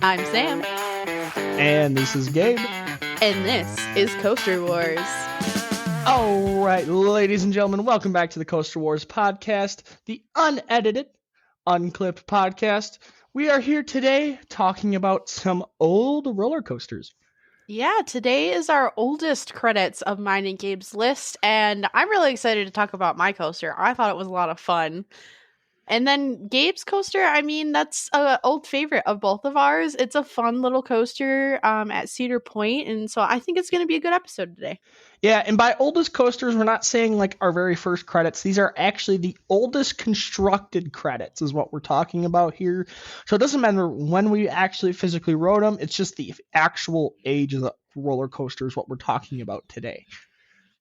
I'm Sam. And this is Gabe. And this is Coaster Wars. All right, ladies and gentlemen, welcome back to the Coaster Wars podcast, the unedited, unclipped podcast. We are here today talking about some old roller coasters. Yeah, today is our oldest credits of mine and Gabe's list, and I'm really excited to talk about my coaster. I thought it was a lot of fun. And then Gabe's coaster, I mean, that's an old favorite of both of ours. It's a fun little coaster at Cedar Point, and so I think it's going to be a good episode today. Yeah, and by oldest coasters, we're not saying like our very first credits. These are actually the oldest constructed credits is what we're talking about here. So it doesn't matter when we actually physically rode them. It's just the actual age of the roller coaster is what we're talking about today.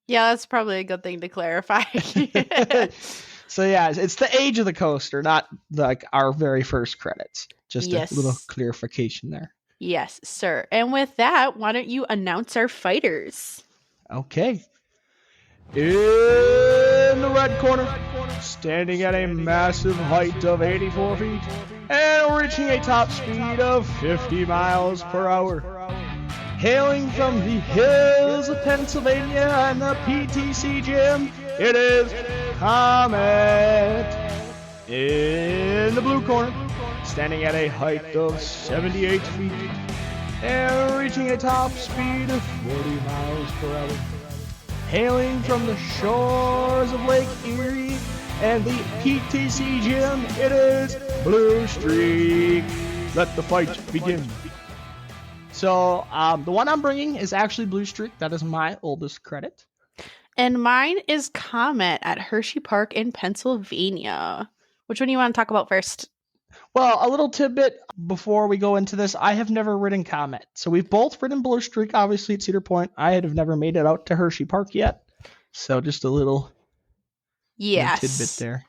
Yeah, that's probably a good thing to clarify. So yeah, it's the age of the coaster, not like our very first credits. Just a little clarification there. Yes, sir. And with that, why don't you announce our fighters? Okay. In the red corner, standing at a massive height of 84 feet and reaching a top speed of 50 miles per hour. Hailing from the hills of Pennsylvania and the PTC gym, it is Comet. In the blue corner, standing at a height of 78 feet and reaching a top speed of 40 miles per hour. Hailing from the shores of Lake Erie and the PTC gym, it is Blue Streak. Let the fight begin. So the one I'm bringing is actually Blue Streak. That is my oldest credit. And mine is Comet at Hersheypark in Pennsylvania. Which one do you want to talk about first? Well, a little tidbit before we go into this. I have never ridden Comet. So we've both ridden Blue Streak, obviously, at Cedar Point. I have never made it out to Hersheypark yet. So just a little tidbit there.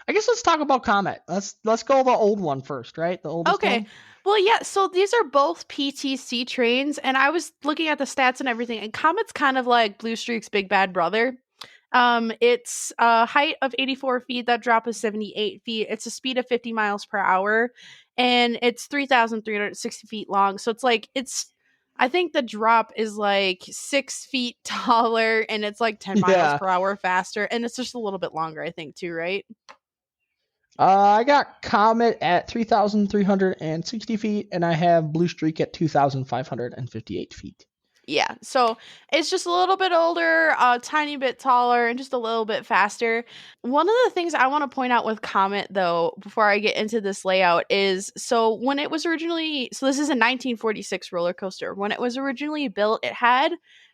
I guess let's talk about Comet. Let's go the old one first, right? The oldest one. Well, yeah, so these are both PTC trains, and I was looking at the stats and everything, and Comet's kind of like Blue Streak's big bad brother. It's a height of 84 feet, that drop is 78 feet, it's a speed of 50 miles per hour, and it's 3,360 feet long, so I think the drop is like 6 feet taller, and it's like 10 miles per hour faster, and it's just a little bit longer, I think, too, right? I got Comet at 3,360 feet, and I have Blue Streak at 2,558 feet. Yeah, so it's just a little bit older, a tiny bit taller, and just a little bit faster. One of the things I want to point out with Comet, though, before I get into this layout, is so when it was originally, so this is a 1946 roller coaster. When it was originally built, it had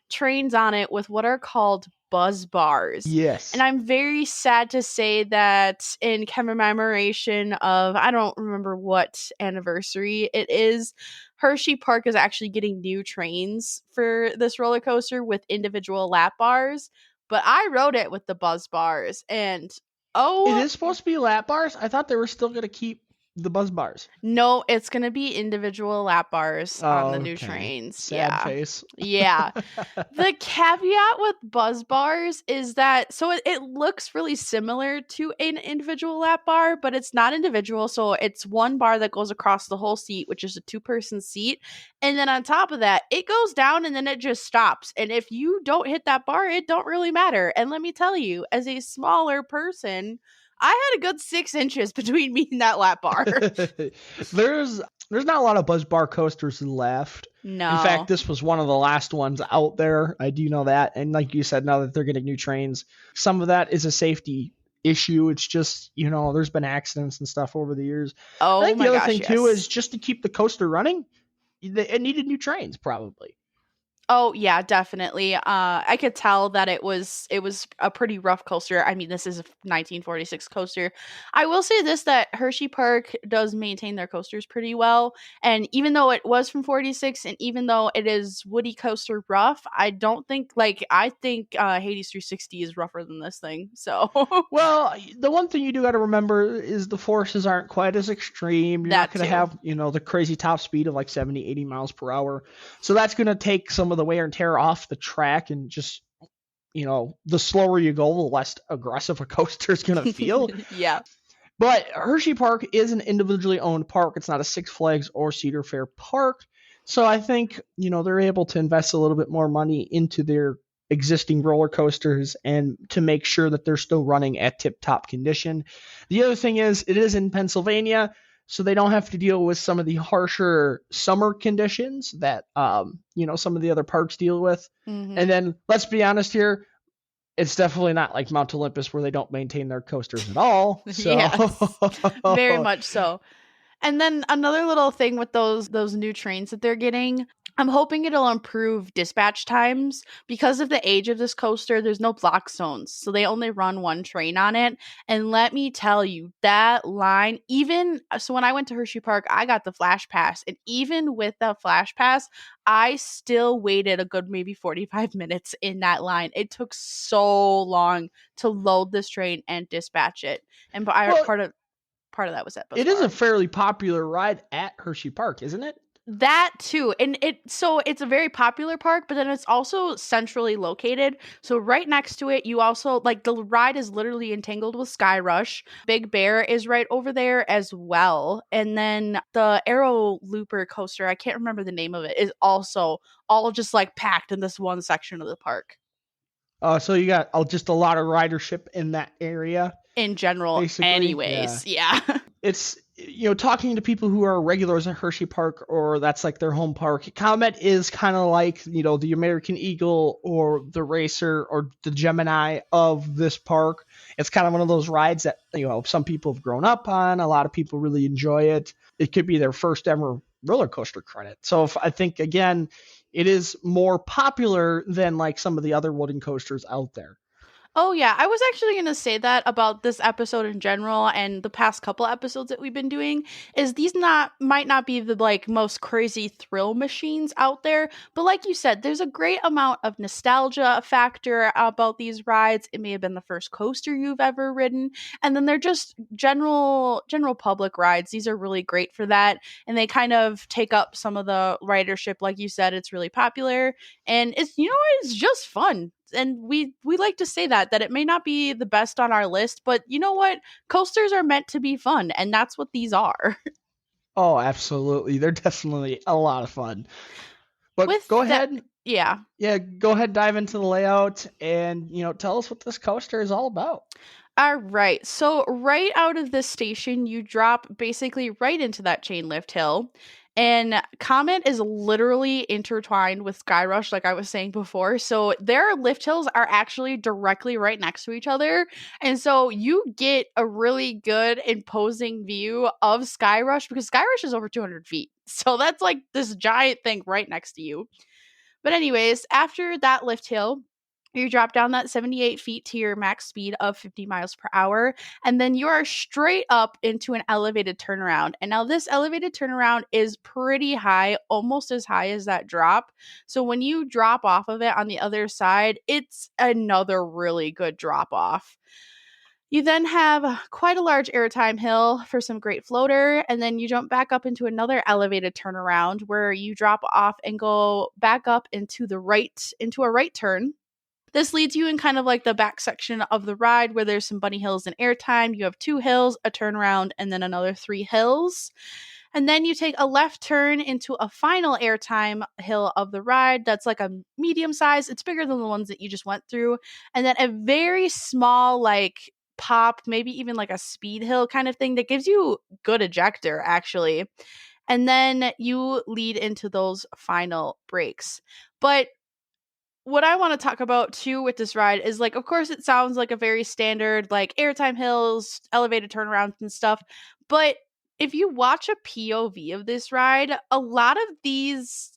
trains on it with what are called buzz bars. Yes. And I'm very sad to say that in commemoration of, I don't remember what anniversary it is, Hersheypark is actually getting new trains for this roller coaster with individual lap bars. But I rode it with the buzz bars, and it is supposed to be lap bars? I thought they were still going to keep the buzz bars. No, it's going to be individual lap bars on the new trains. Sad face. Yeah. The caveat with buzz bars is that, so it looks really similar to an individual lap bar, but it's not individual. So it's one bar that goes across the whole seat, which is a 2-person seat. And then on top of that, it goes down and then it just stops. And if you don't hit that bar, it don't really matter. And let me tell you, as a smaller person, I had a good 6 inches between me and that lap bar. There's not a lot of buzz bar coasters left. No. In fact, this was one of the last ones out there. I do know that. And like you said, now that they're getting new trains, some of that is a safety issue. It's just, there's been accidents and stuff over the years. Oh, I think my the other gosh, thing too is just to keep the coaster running, it needed new trains probably. Oh, yeah, definitely. I could tell that it was a pretty rough coaster. I mean, this is a 1946 coaster. I will say this, that Hersheypark does maintain their coasters pretty well. And even though it was from 46, and even though it is Woody Coaster rough, I think Hades 360 is rougher than this thing. So, well, the one thing you do got to remember is the forces aren't quite as extreme. You're not going to have, the crazy top speed of like 70, 80 miles per hour. So that's going to take some of the wear and tear off the track, and just the slower you go, the less aggressive a coaster is going to feel. Yeah. But Hershey Park is an individually owned park. It's not a Six Flags or Cedar Fair park. So I think, they're able to invest a little bit more money into their existing roller coasters and to make sure that they're still running at tip-top condition. The other thing is it is in Pennsylvania, so they don't have to deal with some of the harsher summer conditions that some of the other parks deal with. Mm-hmm. And then let's be honest here, it's definitely not like Mount Olympus where they don't maintain their coasters at all. So. Yes, very much so. And then another little thing with those new trains that they're getting, I'm hoping it'll improve dispatch times. Because of the age of this coaster, there's no block zones, so they only run one train on it. And let me tell you, that line, so when I went to Hershey Park, I got the Flash Pass, and even with the Flash Pass, I still waited a good maybe 45 minutes in that line. It took so long to load this train and dispatch it. And part of that was at Buzz It is Bar. a fairly popular ride at Hershey Park, isn't it? That too. And it's a very popular park, but then it's also centrally located. So right next to it, you also the ride is literally entangled with Sky Rush. Big Bear is right over there as well. And then the Arrow Looper coaster, I can't remember the name of it, is also all just packed in this one section of the park. So you got just a lot of ridership in that area. In general, basically. anyways. Yeah. It's, talking to people who are regulars at Hershey Park or that's like their home park, Comet is kind of like, the American Eagle or the Racer or the Gemini of this park. It's kind of one of those rides that, some people have grown up on. A lot of people really enjoy it. It could be their first ever roller coaster credit. So I think, again, it is more popular than some of the other wooden coasters out there. Oh, yeah. I was actually going to say that about this episode in general and the past couple episodes that we've been doing is these might not be the most crazy thrill machines out there. But like you said, there's a great amount of nostalgia factor about these rides. It may have been the first coaster you've ever ridden. And then they're just general public rides. These are really great for that. And they kind of take up some of the ridership. Like you said, it's really popular and it's just fun. And we like to say that it may not be the best on our list, but you know what? Coasters are meant to be fun, and that's what these are. Oh, absolutely. They're definitely a lot of fun. But go ahead. Yeah. Yeah, go ahead, dive into the layout and, tell us what this coaster is all about. All right. So right out of this station, you drop basically right into that chain lift hill. And Comet is literally intertwined with Sky Rush, like I was saying before. So their lift hills are actually directly right next to each other. And so you get a really good imposing view of Sky Rush because Sky Rush is over 200 feet. So that's this giant thing right next to you. But anyways, after that lift hill, you drop down that 78 feet to your max speed of 50 miles per hour, and then you are straight up into an elevated turnaround. And now this elevated turnaround is pretty high, almost as high as that drop. So when you drop off of it on the other side, it's another really good drop off. You then have quite a large airtime hill for some great floater, and then you jump back up into another elevated turnaround where you drop off and go back up into a right turn. This leads you in kind of the back section of the ride where there's some bunny hills and airtime. You have 2 hills, a turnaround, and then another 3 hills. And then you take a left turn into a final airtime hill of the ride that's a medium size. It's bigger than the ones that you just went through. And then a very small pop, maybe even a speed hill kind of thing that gives you good ejector actually. And then you lead into those final breaks. But what I want to talk about too with this ride is of course it sounds like a very standard airtime hills, elevated turnarounds and stuff, but if you watch a POV of this ride, a lot of these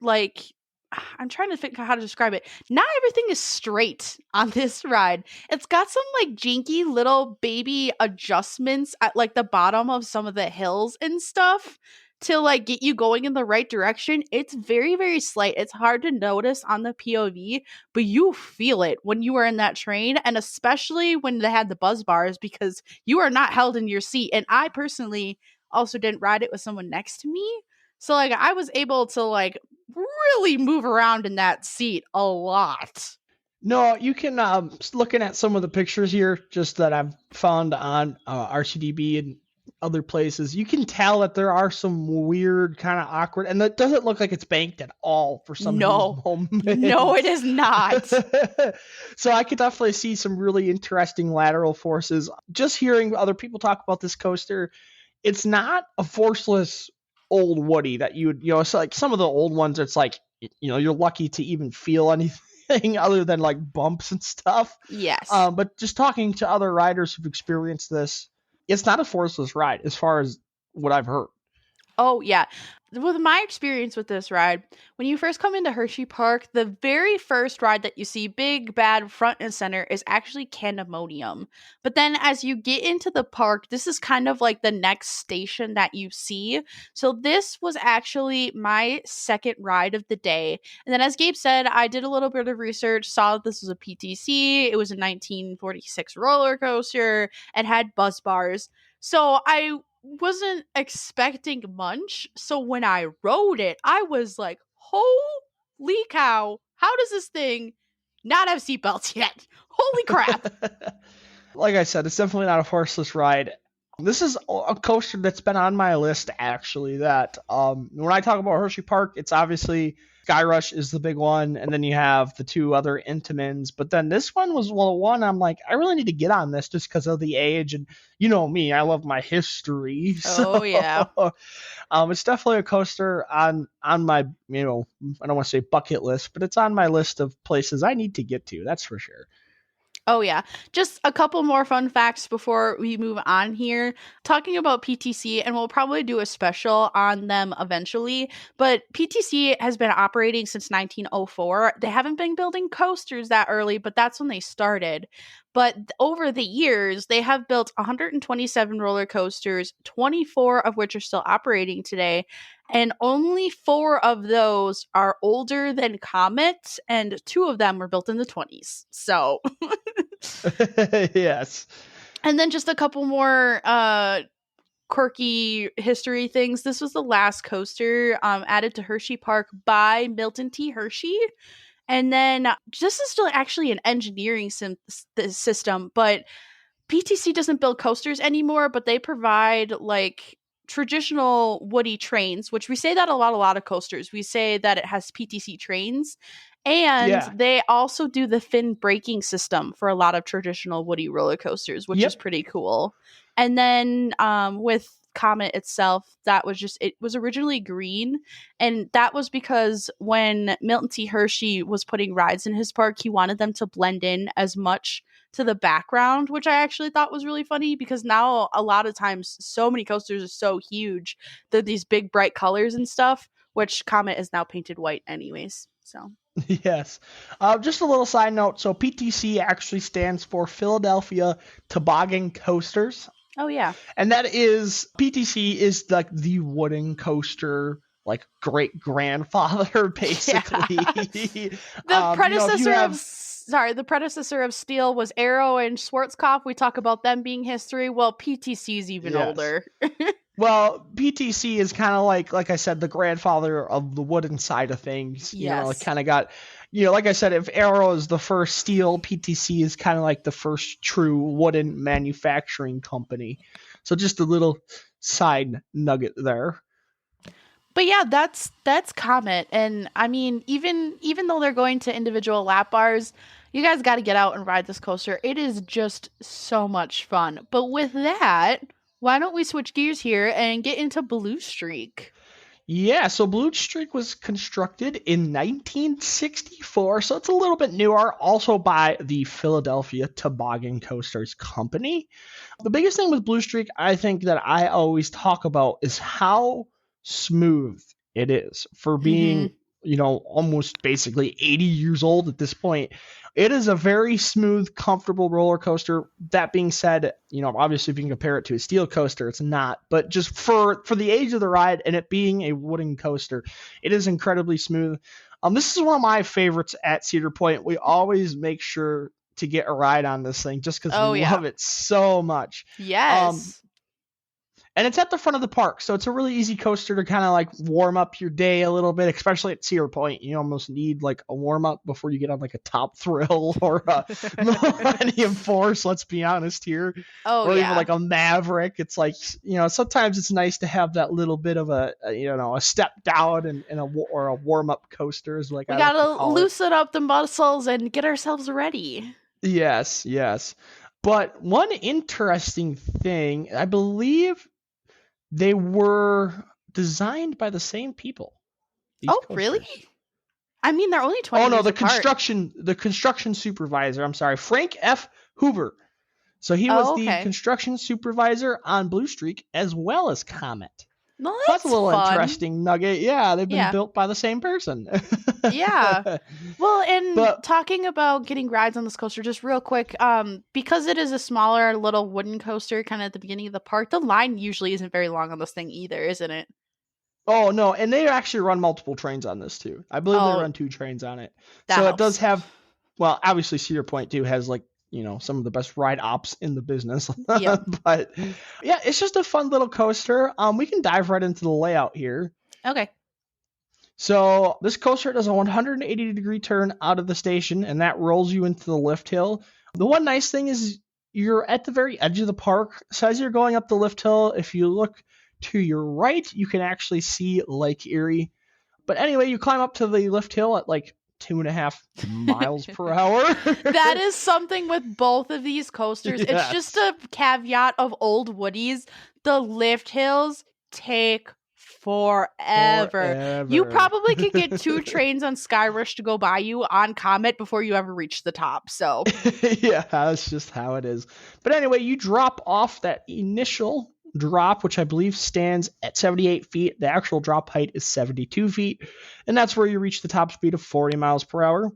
I'm trying to think how to describe it. Not everything is straight on this ride. It's got some jinky little baby adjustments at the bottom of some of the hills and stuff to get you going in the right direction. It's very, very slight. It's hard to notice on the POV, but you feel it when you are in that train, and especially when they had the buzz bars because you are not held in your seat. And I personally also didn't ride it with someone next to me. So I was able to really move around in that seat a lot. No, you can, looking at some of the pictures here, just that I've found on RCDB and other places, you can tell that there are some weird, kind of awkward, and that doesn't look like it's banked at all for some of these No. moments. No, it is not. So I could definitely see some really interesting lateral forces. Just hearing other people talk about this coaster, it's not a forceless old Woody that you would, so like some of the old ones, it's like, you're lucky to even feel anything other than like bumps and stuff. Yes. But just talking to other riders who've experienced this, it's not a forceless ride as far as what I've heard. Oh, yeah. With my experience with this ride, when you first come into Hersheypark, the very first ride that you see, big, bad, front and center, is actually Candemonium. But then as you get into the park, this is kind of like the next station that you see. So this was actually my second ride of the day. And then as Gabe said, I did a little bit of research, saw that this was a PTC. It was a 1946 roller coaster and had buzz bars. So I wasn't expecting much. So when I rode it, I was like, holy cow, how does this thing not have seatbelts yet? Holy crap. Like I said, it's definitely not a horseless ride. This is a coaster that's been on my list, actually, that when I talk about Hersheypark, it's obviously Sky Rush is the big one, and then you have the two other Intamins. But then this one was one I'm like, I really need to get on this just because of the age. And you know me, I love my history. Oh, yeah. It's definitely a coaster on my, I don't want to say bucket list, but it's on my list of places I need to get to. That's for sure. Oh, yeah. Just a couple more fun facts before we move on here. Talking about PTC, and we'll probably do a special on them eventually, but PTC has been operating since 1904. They haven't been building coasters that early, but that's when they started. But over the years, they have built 127 roller coasters, 24 of which are still operating today. And only 4 of those are older than Comet, and 2 of them were built in the 20s. So, yes. and then just a couple more quirky history things. This was the last coaster added to Hersheypark by Milton T. Hershey. And then this is still actually an engineering system, but PTC doesn't build coasters anymore, but they provide like traditional Woody trains, which we say that a lot of coasters. We say that it has PTC trains, and they also do the fin braking system for a lot of traditional Woody roller coasters, which is pretty cool. And then with Comet itself, it was originally green, and that was because when Milton T. Hershey was putting rides in his park, he wanted them to blend in as much to the background, which I actually thought was really funny, because now a lot of times so many coasters are so huge, they're these big bright colors and stuff, which Comet is now painted white anyways. So yes. Just a little side note. So PTC actually stands for Philadelphia Toboggan Coasters. Oh, yeah. And that is, PTC is like the wooden coaster, like great grandfather, basically. The predecessor the predecessor of Steel was Arrow and Schwarzkopf. We talk about them being history. Well, PTC is even older. Well, PTC is kind of like I said, the grandfather of the wooden side of things. Yes. It kind of got, like I said, if Arrow is the first steel, PTC is kind of like the first true wooden manufacturing company. So just a little side nugget there. But yeah, that's Comet. And I mean, even though they're going to individual lap bars, you guys got to get out and ride this coaster. It is just so much fun. But with that, why don't we switch gears here and get into Blue Streak? Yeah, so Blue Streak was constructed in 1964, so it's a little bit newer, also by the Philadelphia Toboggan Coasters Company. The biggest thing with Blue Streak, I think, that I always talk about is how smooth it is for being, almost basically 80 years old at this point. It is a very smooth, comfortable roller coaster. That being said, obviously if you can compare it to a steel coaster, it's not. But just for the age of the ride and it being a wooden coaster, it is incredibly smooth. This is one of my favorites at Cedar Point. We always make sure to get a ride on this thing just because we love it so much. Yes. And it's at the front of the park, so it's a really easy coaster to kind of like warm up your day a little bit, especially at Cedar Point. You almost need like a warm up before you get on like a Top Thrill or a Millennium Force, let's be honest here. Oh, or yeah. even like a Maverick. It's like, sometimes it's nice to have that little bit of a step down and a warm up coaster is like we I gotta like to call loosen up the muscles and get ourselves ready. Yes. But one interesting thing, I believe they were designed by the same people. Oh, really? I mean, they're only 20 years apart. The construction supervisor, I'm sorry, Frank F. Hoover. So he was the construction supervisor on Blue Streak as well as Comet. No, that's a little interesting nugget. Yeah, they've been built by the same person. Yeah. Well, talking about getting rides on this coaster, just real quick, because it is a smaller little wooden coaster kind of at the beginning of the park, the line usually isn't very long on this thing either, isn't it? Oh, no. And they actually run multiple trains on this, too. I believe they run 2 trains on it. So helps. It does have, well, obviously Cedar Point, too, has like, some of the best ride ops in the business. Yep. But yeah, it's just a fun little coaster. We can dive right into the layout here. Okay. So this coaster does a 180-degree turn out of the station, and that rolls you into the lift hill. The one nice thing is you're at the very edge of the park. So as you're going up the lift hill, if you look to your right, you can actually see Lake Erie. But anyway, you climb up to the lift hill at like 2.5 miles per hour. That is something with both of these coasters. Yes. It's just a caveat of old Woodies. The lift hills take forever. You probably could get 2 trains on Skyrush to go by you on Comet before you ever reach the top. So yeah, that's just how it is. But anyway, you drop off that initial drop, which I believe stands at 78 feet. The actual drop height is 72 feet, and that's where you reach the top speed of 40 miles per hour.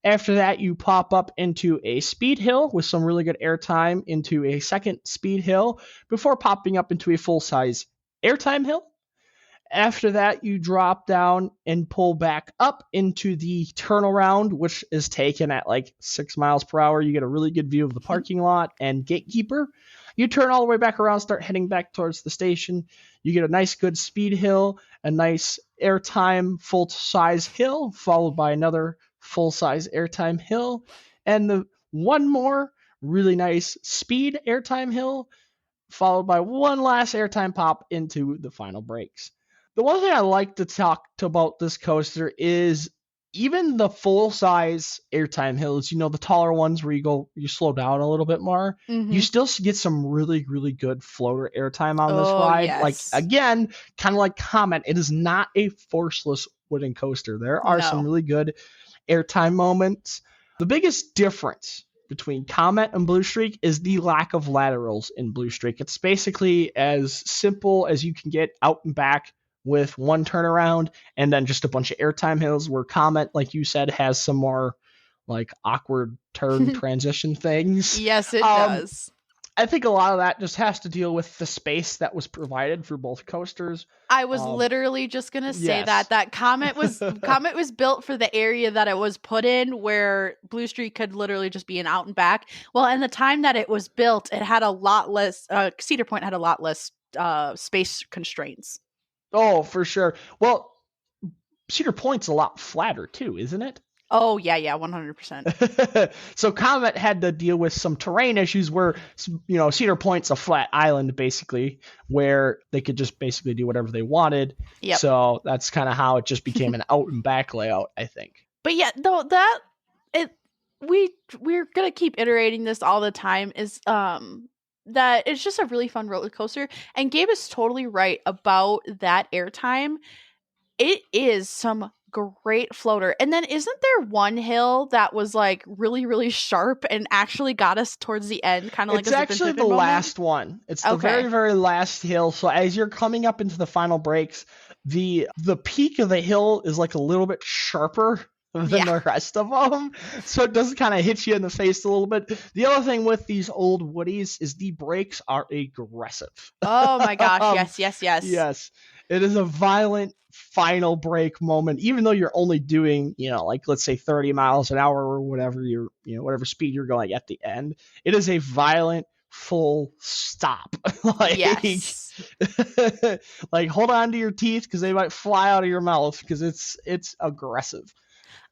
After that, you pop up into a speed hill with some really good airtime into a second speed hill before popping up into a full-size airtime hill. After that, you drop down and pull back up into the turnaround, which is taken at like 6 miles per hour. You get a really good view of the parking lot and gatekeeper. You turn all the way back around, start heading back towards the station. You get a nice good speed hill, a nice airtime full-size hill, followed by another full-size airtime hill, and the one more really nice speed airtime hill, followed by one last airtime pop into the final brakes. The one thing I like to talk about this coaster is even the full-size airtime hills, the taller ones where you slow down a little bit more, you still get some really, really good floater airtime on this ride. Yes. Like, again, kind of like Comet, it is not a forceless wooden coaster. There are some really good airtime moments. The biggest difference between Comet and Blue Streak is the lack of laterals in Blue Streak. It's basically as simple as you can get out and back with one turnaround and then just a bunch of airtime hills, where Comet, like you said, has some more like awkward turn transition things. Yes, it does. I think a lot of that just has to deal with the space that was provided for both coasters. I was literally just going to say that Comet was built for the area that it was put in, where Blue Streak could literally just be an out and back. Well, and the time that it was built, it had a lot less, Cedar Point had a lot less space constraints. Oh, for sure. Well, Cedar Point's a lot flatter too, isn't it? Oh, yeah, 100%. So Comet had to deal with some terrain issues where, Cedar Point's a flat island, basically, where they could just basically do whatever they wanted. Yep. So that's kind of how it just became an out and back layout, I think. But yeah, though we're going to keep iterating this all the time, is that it's just a really fun roller coaster. And Gabe is totally right about that airtime. It is some great floater. And then isn't there one hill that was like really, really sharp and actually got us towards the end? Kind of like it's actually the last one. It's the very, very last hill. So as you're coming up into the final breaks, the peak of the hill is like a little bit sharper than the rest of them, so it doesn't kind of hit you in the face a little bit. The other thing with these old Woodies is the brakes are aggressive. Oh my gosh, yes. Yes, it is a violent final brake moment, even though you're only doing, like let's say 30 miles an hour or whatever whatever speed you're going at the end. It is a violent full stop. Yes. Like, hold on to your teeth because they might fly out of your mouth because it's aggressive.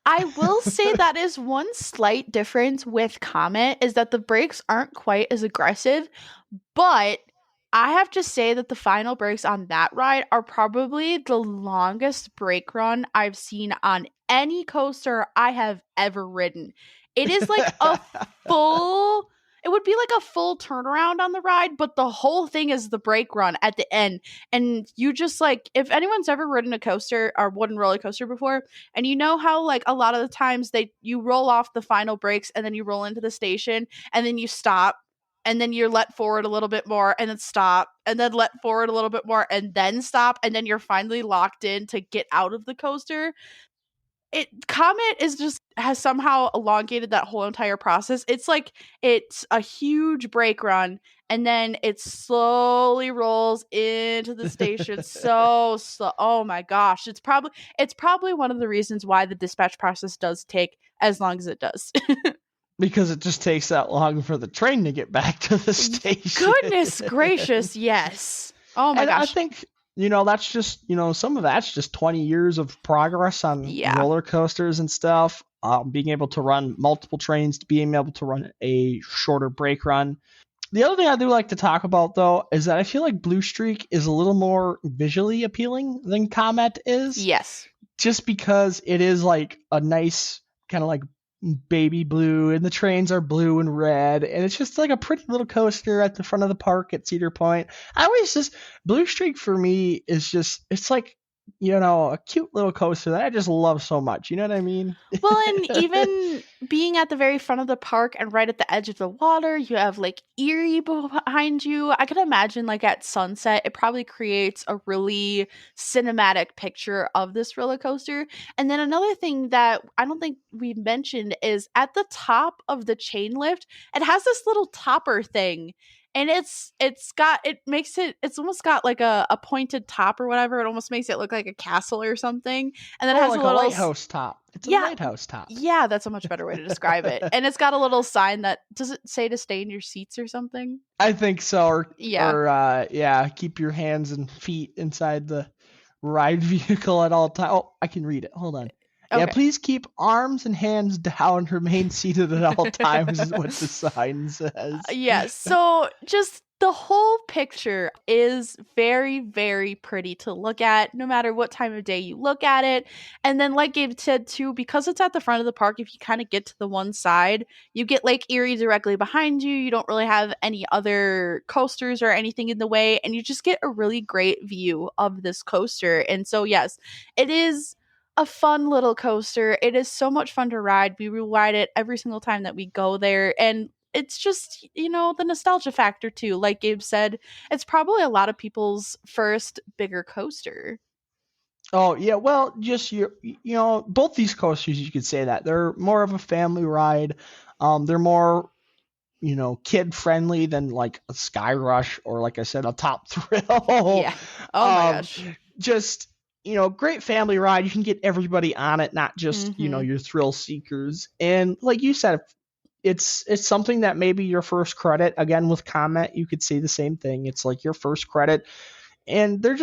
I will say that is one slight difference with Comet is that the brakes aren't quite as aggressive, but I have to say that the final brakes on that ride are probably the longest brake run I've seen on any coaster I have ever ridden. It is like a full it would be like a full turnaround on the ride, but the whole thing is the brake run at the end. And you just like if anyone's ever ridden a coaster or wooden roller coaster before, and you know how like a lot of the times you roll off the final brakes and then you roll into the station and then you stop and then you're let forward a little bit more and then stop and then let forward a little bit more and then stop and then you're finally locked in to get out of the coaster. Comet is just has somehow elongated that whole entire process. It's like it's a huge brake run and then it slowly rolls into the station so slow. Oh my gosh, it's probably one of the reasons why the dispatch process does take as long as it does. Because it just takes that long for the train to get back to the station. Goodness gracious, yes. Oh my gosh. I think, that's just, some of that's just 20 years of progress on roller coasters and stuff. Being able to run multiple trains, being able to run a shorter brake run. The other thing I do like to talk about, though, is that I feel like Blue Streak is a little more visually appealing than Comet is. Yes. Just because it is like a nice kind of like baby blue and the trains are blue and red and it's just like a pretty little coaster at the front of the park at Cedar Point. Blue Streak for me is just, it's like, a cute little coaster that I just love so much. You know what I mean? Well, and even being at the very front of the park and right at the edge of the water, you have Lake Erie behind you. I can imagine like at sunset, it probably creates a really cinematic picture of this roller coaster. And then another thing that I don't think we mentioned is at the top of the chain lift, it has this little topper thing. And it's almost got like a pointed top or whatever. It almost makes it look like a castle or something. And then it has like a little lighthouse top. It's a lighthouse top. Yeah, that's a much better way to describe it. And it's got a little sign that does it say to stay in your seats or something? I think so. Or keep your hands and feet inside the ride vehicle at all times. Oh, I can read it. Hold on. Okay. Yeah, please keep arms and hands down, remain seated at all times is what the sign says. Yes. So just the whole picture is very, very pretty to look at, no matter what time of day you look at it. And then like Gabe said too, because it's at the front of the park, if you kind of get to the one side, you get Lake Erie directly behind you. You don't really have any other coasters or anything in the way. And you just get a really great view of this coaster. And so, yes, it is a fun little coaster. It is so much fun to ride. We ride it every single time that we go there. And it's just, the nostalgia factor too. Like Gabe said, it's probably a lot of people's first bigger coaster. Oh, yeah. Well, just, both these coasters, you could say that. They're more of a family ride. They're more, kid friendly than like a Sky Rush or, like I said, a Top Thrill. Yeah. Oh my gosh. Just, great family ride. You can get everybody on it, not just, your thrill seekers. And like you said, it's something that maybe your first credit. Again, with Comet, you could say the same thing. It's like your first credit. And they're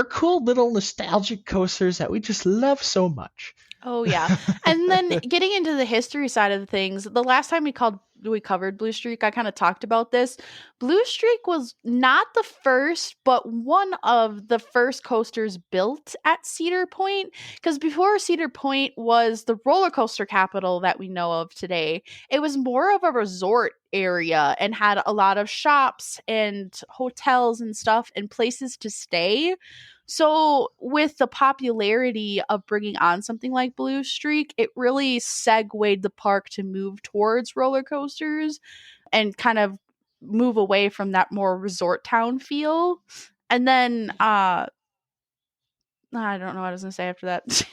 cool little nostalgic coasters that we just love so much. Oh, yeah. And then getting into the history side of things, the last time we covered Blue Streak, I kind of talked about this. Blue Streak was not the first, but one of the first coasters built at Cedar Point. Because before Cedar Point was the roller coaster capital that we know of today, it was more of a resort area and had a lot of shops and hotels and stuff and places to stay. So with the popularity of bringing on something like Blue Streak, it really segued the park to move towards roller coasters and kind of move away from that more resort town feel. And then I don't know what I was going to say after that.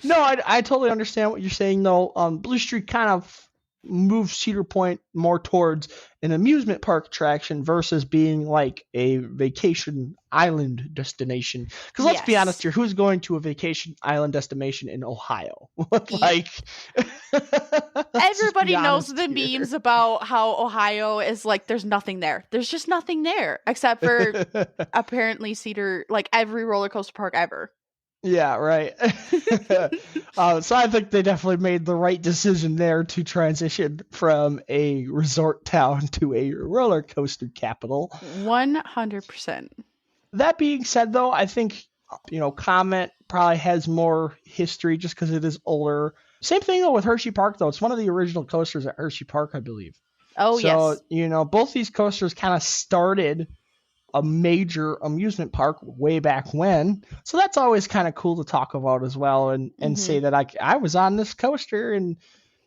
No, I totally understand what you're saying though. Blue Streak kind of move Cedar Point more towards an amusement park attraction versus being like a vacation island destination. Because let's be honest Yes. here, who's going to a vacation island destination in Ohio? Ye- Like, let's just be Everybody knows honest the here. memes about how Ohio is like, there's nothing there. There's just nothing there except for apparently Cedar, like every roller coaster park ever. Yeah, right. So I think they definitely made the right decision there to transition from a resort town to a roller coaster capital. 100%. That being said, though, I think, Comet probably has more history just because it is older. Same thing, though, with Hersheypark, though. It's one of the original coasters at Hersheypark, I believe. Oh, So, yes. both these coasters kind of started a major amusement park way back when. So that's always kind of cool to talk about as well and say that I was on this coaster and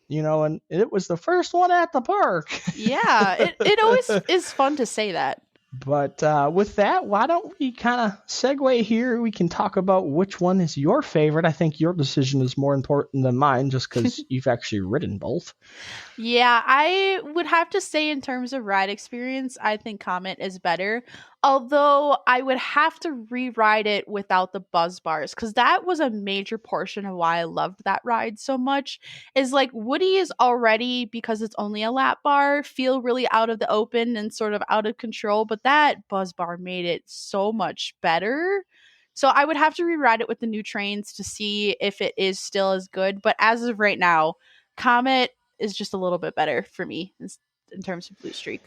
and it was the first one at the park. Yeah, it always is fun to say that. But with that, why don't we kind of segue here? We can talk about which one is your favorite. I think your decision is more important than mine just because you've actually ridden both. Yeah, I would have to say in terms of ride experience, I think Comet is better. Although I would have to rewrite it without the buzz bars because that was a major portion of why I loved that ride so much. Is like Woody is already, because it's only a lap bar, feel really out of the open and sort of out of control, but that buzz bar made it so much better. So I would have to rewrite it with the new trains to see if it is still as good. But as of right now, Comet is just a little bit better for me in terms of Blue Streak.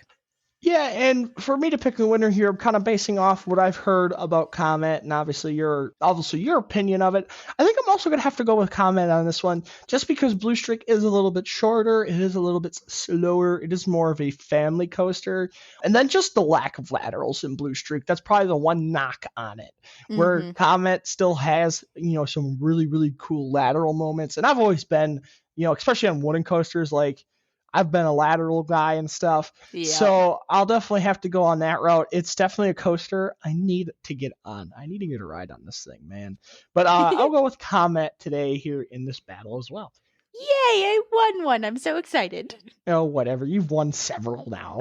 Yeah, and for me to pick a winner here, I'm kind of basing off what I've heard about Comet and obviously your opinion of it. I think I'm also going to have to go with Comet on this one, just because Blue Streak is a little bit shorter, it is a little bit slower, it is more of a family coaster, and then just the lack of laterals in Blue Streak. That's probably the one knock on it, where Comet still has, some really, really cool lateral moments. And I've always been, especially on wooden coasters, like, I've been a lateral guy and stuff. Yeah. So I'll definitely have to go on that route. It's definitely a coaster I need to get on. I need to get a ride on this thing, man. But I'll go with Comet today here in this battle as well. Yay, I won one. I'm so excited. Oh, whatever. You've won several now.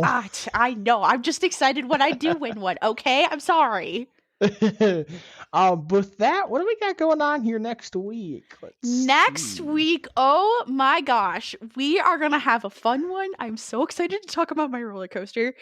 I know. I'm just excited when I do win one, okay? I'm sorry. With that, what do we got going on here next week? Next week, oh my gosh, we are gonna have a fun one. I'm so excited to talk about my roller coaster,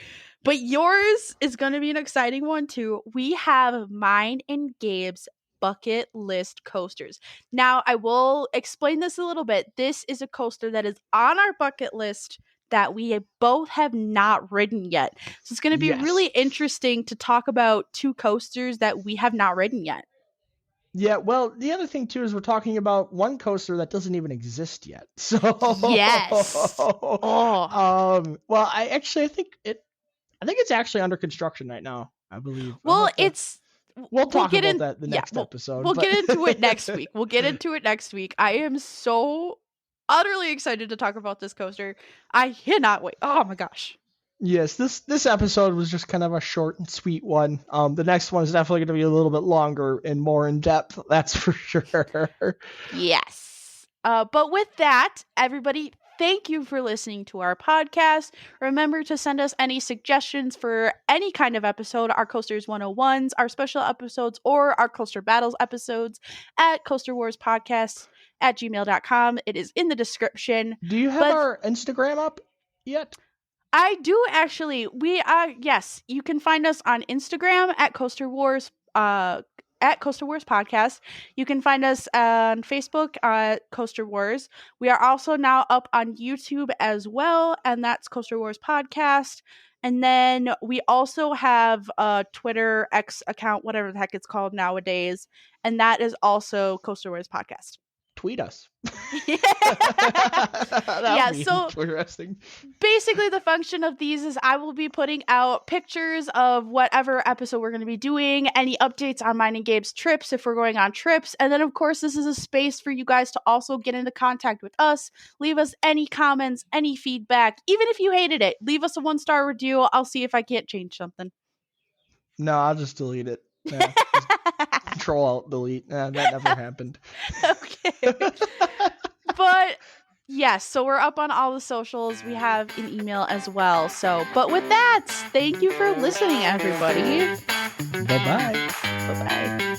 but yours is gonna be an exciting one too. We have mine and Gabe's bucket list coasters. Now, I will explain this a little bit. This is a coaster that is on our bucket list that we both have not ridden yet. So it's going to be really interesting to talk about two coasters that we have not ridden yet. Yeah, well, the other thing too is we're talking about one coaster that doesn't even exist yet. So yes. Well, I think it's actually under construction right now, I believe. Well, we'll talk about that the next episode. We'll get into it next week. I am so utterly excited to talk about this coaster. I cannot wait. Oh my gosh. Yes, this episode was just kind of a short and sweet one. The next one is definitely going to be a little bit longer and more in depth. That's for sure. Yes. But with that, everybody, thank you for listening to our podcast. Remember to send us any suggestions for any kind of episode, our Coasters 101s, our episodes, or our Coaster Battles episodes at coasterwarspodcast@gmail.com. It is in the description. Do you have our Instagram up yet? I do actually. Yes, you can find us on Instagram at Coaster Wars Podcast. You can find us on Facebook at Coaster Wars. We are also now up on YouTube as well, and that's Coaster Wars Podcast. And then we also have a Twitter X account, whatever the heck it's called nowadays, and that is also Coaster Wars Podcast. Tweet us. Yeah, so interesting. Basically the function of these is I will be putting out pictures of whatever episode we're going to be doing, any updates on mine and Gabe's trips if we're going on trips, and then of course this is a space for you guys to also get into contact with us, leave us any comments, any feedback, even if you hated it, leave us a 1-star review. I'll see if I can't change something. No, I'll just delete it. Yeah, Control Alt Delete. That never happened. Okay. But Yes, so we're up on all the socials. We have an email as well. So, but with that, thank you for listening, everybody. Bye-bye. Bye-bye.